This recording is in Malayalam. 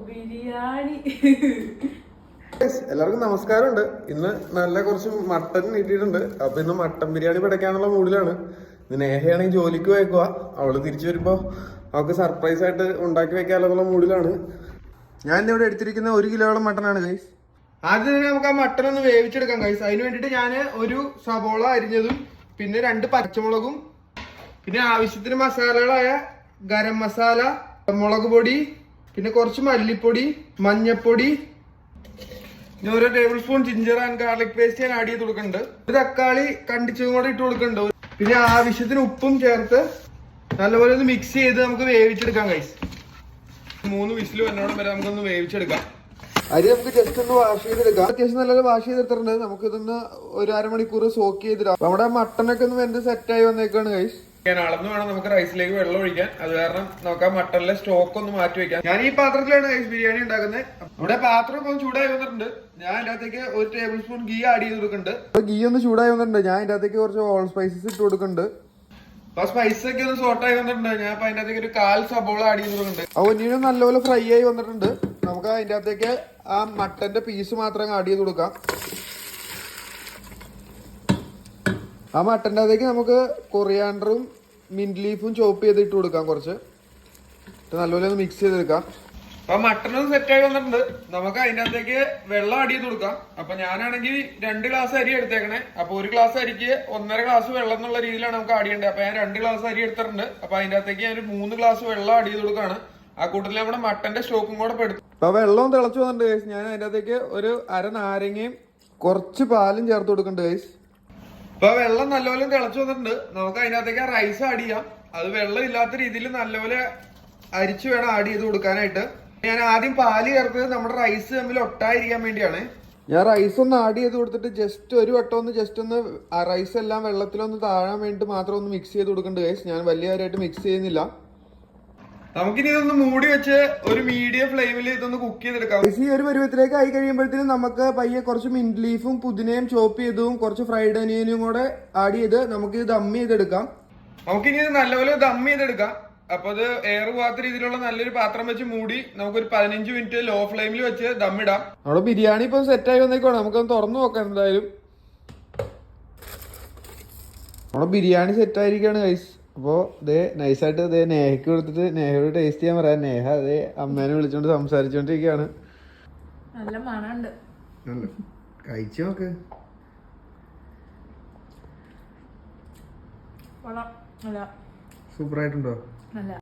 ബിരിയാണി. എല്ലാവർക്കും നമസ്കാരമുണ്ട്. ഇന്ന് നല്ല കുറച്ച് മട്ടൻ കിട്ടിയിട്ടുണ്ട്. അപ്പൊ ഇന്ന് മട്ടൻ ബിരിയാണി പിടയ്ക്കാനുള്ള മൂഡിലാണ്. ഇന്ന് നേഹയാണെങ്കിൽ ജോലിക്ക് പോയേക്കുക. അവള് തിരിച്ചു വരുമ്പോ അവൾക്ക് സർപ്രൈസ് ആയിട്ട് ഉണ്ടാക്കി വെക്കാനുള്ള മൂഡിലാണ്. ഞാൻ ഇവിടെ എടുത്തിരിക്കുന്ന 1 കിലോളം മട്ടനാണ് ഗൈസ്. ആദ്യം തന്നെ നമുക്ക് ആ മട്ടൻ ഒന്ന് വേവിച്ചെടുക്കാം ഗൈസ്. അതിന് വേണ്ടിയിട്ട് ഞാൻ ഒരു സബോള അരിഞ്ഞതും പിന്നെ 2 പച്ചമുളകും പിന്നെ ആവശ്യത്തിന് മസാലകളായ ഗരം മസാല, മുളക് പൊടി, പിന്നെ കുറച്ച് മല്ലിപ്പൊടി, മഞ്ഞപ്പൊടി, പിന്നെ 1 table spoon ginger and garlic paste ഞാൻ ആഡ് ചെയ്ത് കൊടുക്കുന്നുണ്ട്. ഒരു തക്കാളി കണ്ടിച്ചതും കൂടെ ഇട്ട് കൊടുക്കുന്നുണ്ട്. പിന്നെ ആവശ്യത്തിന് ഉപ്പും ചേർത്ത് നല്ലപോലെ ഒന്ന് മിക്സ് ചെയ്ത് നമുക്ക് വേവിച്ചെടുക്കാം ഗൈസ്. 3 വിസിൽ വന്നോളം വരെ നമുക്കൊന്ന് വേവിച്ചെടുക്കാം. അരി നമുക്ക് ജസ്റ്റ് ഒന്ന് വാഷ് ചെയ്തെടുക്കാം. അത്യാവശ്യം നല്ലപോലെ വാഷ് ചെയ്തെടുത്തിട്ടുണ്ട്. നമുക്ക് ഇതൊന്ന് ഒരു അരമണിക്കൂർ സോക്ക് ചെയ്തിടാം. നമ്മുടെ മട്ടനൊക്കെ ഒന്ന് വെന്ത് സെറ്റായി വന്നേക്കാണ് ഗൈസ്. ഞാൻ അളന്ന് വേണം നമുക്ക് റൈസിലേക്ക് വെള്ളം ഒഴിക്കാൻ. അത് കാരണം നമുക്ക് ആ മട്ടനിലെ സ്റ്റോക്ക് ഒന്ന് മാറ്റി വെക്കാം. ഞാൻ ഈ പാത്രത്തിലാണ് ഗൈസ് ബിരിയാണി ഉണ്ടാക്കുന്നത്. ഇവിടെ പാത്രം ഇപ്പം ചൂടായി വന്നിട്ടുണ്ട്. ഞാൻ അതിന്റെ അകത്തേക്ക് 1 ടേബിൾ സ്പൂൺ ഗീ ആഡ് ചെയ്ത് കൊടുക്കുന്നുണ്ട്. ഗീ ഒന്ന് ചൂടായി വന്നിട്ടുണ്ട്. ഞാൻ അതിന്റെ അകത്തേക്ക് കുറച്ച് ഹോൾ സ്പൈസസ് ഇട്ട് കൊടുക്കുന്നുണ്ട്. അപ്പൊ സ്പൈസസ് ഒക്കെ ഒന്ന് സോട്ടായി വന്നിട്ടുണ്ട്. ഞാൻ അപ്പൊ അതിന്റെ അകത്തേക്ക് ഒരു 1/4 സബോള ആഡ് ചെയ്ത് കൊടുക്കുന്നുണ്ട്. ആ ഒന്നിനും നല്ലപോലെ ഫ്രൈ ആയി വന്നിട്ടുണ്ട്. നമുക്ക് അതിന്റെ അകത്തേക്ക് ആ മട്ടന്റെ പീസ് മാത്രം ആഡ് ചെയ്ത് കൊടുക്കാം. ആ മട്ടന്റെ അകത്തേക്ക് നമുക്ക് കൊറിയാണ്ടറും മിന്റ് ലീഫും ചോപ്പ് ചെയ്ത് ഇട്ട് കൊടുക്കാം. കുറച്ച് നല്ലപോലെ ഒന്ന് മിക്സ് ചെയ്തെടുക്കാം. അപ്പൊ മട്ടനും സെറ്റായി വന്നിട്ടുണ്ട്. നമുക്ക് അതിന്റെ അകത്തേക്ക് വെള്ളം ആഡ് ചെയ്ത് കൊടുക്കാം. അപ്പൊ ഞാനാണെങ്കിൽ 2 ഗ്ലാസ് അരി എടുത്തേക്കണേ. അപ്പൊ 1 ഗ്ലാസ് അരിക്ക് 1.5 ഗ്ലാസ് വെള്ളം എന്നുള്ള രീതിയിലാണ് നമുക്ക് ആഡ് ചെയ്യേണ്ടത്. അപ്പൊ ഞാൻ 2 ഗ്ലാസ് അരി എടുത്തിട്ടുണ്ട്. അപ്പൊ അതിന്റെ അകത്തേക്ക് ഞാൻ 3 ഗ്ലാസ് വെള്ളം ആഡ് ചെയ്ത് കൊടുക്കാണ്. ആ കൂട്ടത്തിൽ നമ്മുടെ മട്ടന്റെ സ്റ്റോക്കും കൂടെ പെടുത്തും. അപ്പൊ വെള്ളവും തിളച്ചു വന്നിട്ടുണ്ട് ഗൈസ്. ഞാൻ അതിന്റെ അകത്തേക്ക് ഒരു അര നാരങ്ങയും കുറച്ച് പാലും ചേർത്ത് കൊടുക്കുന്നുണ്ട് ഗൈസ്. ഇപ്പൊ വെള്ളം നല്ലപോലെ തിളച്ചു വന്നിട്ടുണ്ട്. നമുക്ക് അതിനകത്തേക്ക് റൈസ് ആഡ് ചെയ്യാം. അത് വെള്ളം ഇല്ലാത്ത രീതിയിൽ നല്ലപോലെ അരിച്ചു വേണം ആഡ് ചെയ്ത് കൊടുക്കാനായിട്ട്. ഞാൻ ആദ്യം പാല് ചേർത്തത് നമ്മുടെ റൈസ് തമ്മിൽ ഒട്ടായിരിക്കാൻ വേണ്ടിയാണ്. ഞാൻ റൈസ് ഒന്ന് ആഡ് ചെയ്ത് കൊടുത്തിട്ട് ജസ്റ്റ് ഒരു വട്ടം ഒന്ന് ജസ്റ്റ് ഒന്ന് റൈസ് എല്ലാം വെള്ളത്തിലൊന്ന് താഴാൻ വേണ്ടിട്ട് മാത്രം ഒന്ന് മിക്സ് ചെയ്ത് കൊടുക്കേണ്ട ഗൈസ്. ഞാൻ വലിയ കാര്യമായിട്ട് മിക്സ് ചെയ്യുന്നില്ല. നമുക്കിനി ഇതൊന്ന് മൂടി വെച്ച് ഒരു മീഡിയം ഫ്ലെയിമിൽ ഇതൊന്ന് കുക്ക് ചെയ്തെടുക്കാം. ഈ ഒരു പരുവത്തിലേക്ക് ആയി കഴിയുമ്പോഴത്തേനും നമുക്ക് പയ്യെ കുറച്ച് മിന്റ് ലീഫും പുതിനയും ചോപ്പ് ചെയ്തതും കുറച്ച് ഫ്രൈഡ് അനിയനും കൂടെ ആഡ് ചെയ്ത് നമുക്ക് ഇത് ദം ചെയ്തെടുക്കാം. നമുക്കിനി ഇത് നല്ലപോലെ ദം ചെയ്തെടുക്കാം. അപ്പൊ അത് എയർ പോകാത്ത രീതിയിലുള്ള നല്ലൊരു പാത്രം വെച്ച് മൂടി നമുക്കൊരു 15 മിനിറ്റ് ലോ ഫ്ലെയിമിൽ വെച്ച് ദം ഇടാം. നമ്മുടെ ബിരിയാണി ഇപ്പൊ സെറ്റായി വന്നേക്കാണ്. നമുക്കൊന്ന് തുറന്നു നോക്കാം. എന്തായാലും നമ്മുടെ ബിരിയാണി സെറ്റായിരിക്കാണ് ഗൈസ്. അപ്പോ ഇതേ നൈസായിട്ട് ഇതേ നേഹയ്ക്ക് കൊടുത്തിട്ട് നേഹയോട് ടേസ്റ്റ് ചെയ്യാൻ പറയാം. നേഹ അതേ അമ്മേനെ വിളിച്ചോണ്ട് സംസാരിച്ചോണ്ടിരിക്കുകയാണ്. നല്ല മണമുണ്ട്. കഴിച്ചു നോക്ക്. സൂപ്പർ ആയിട്ടുണ്ടോ? നല്ല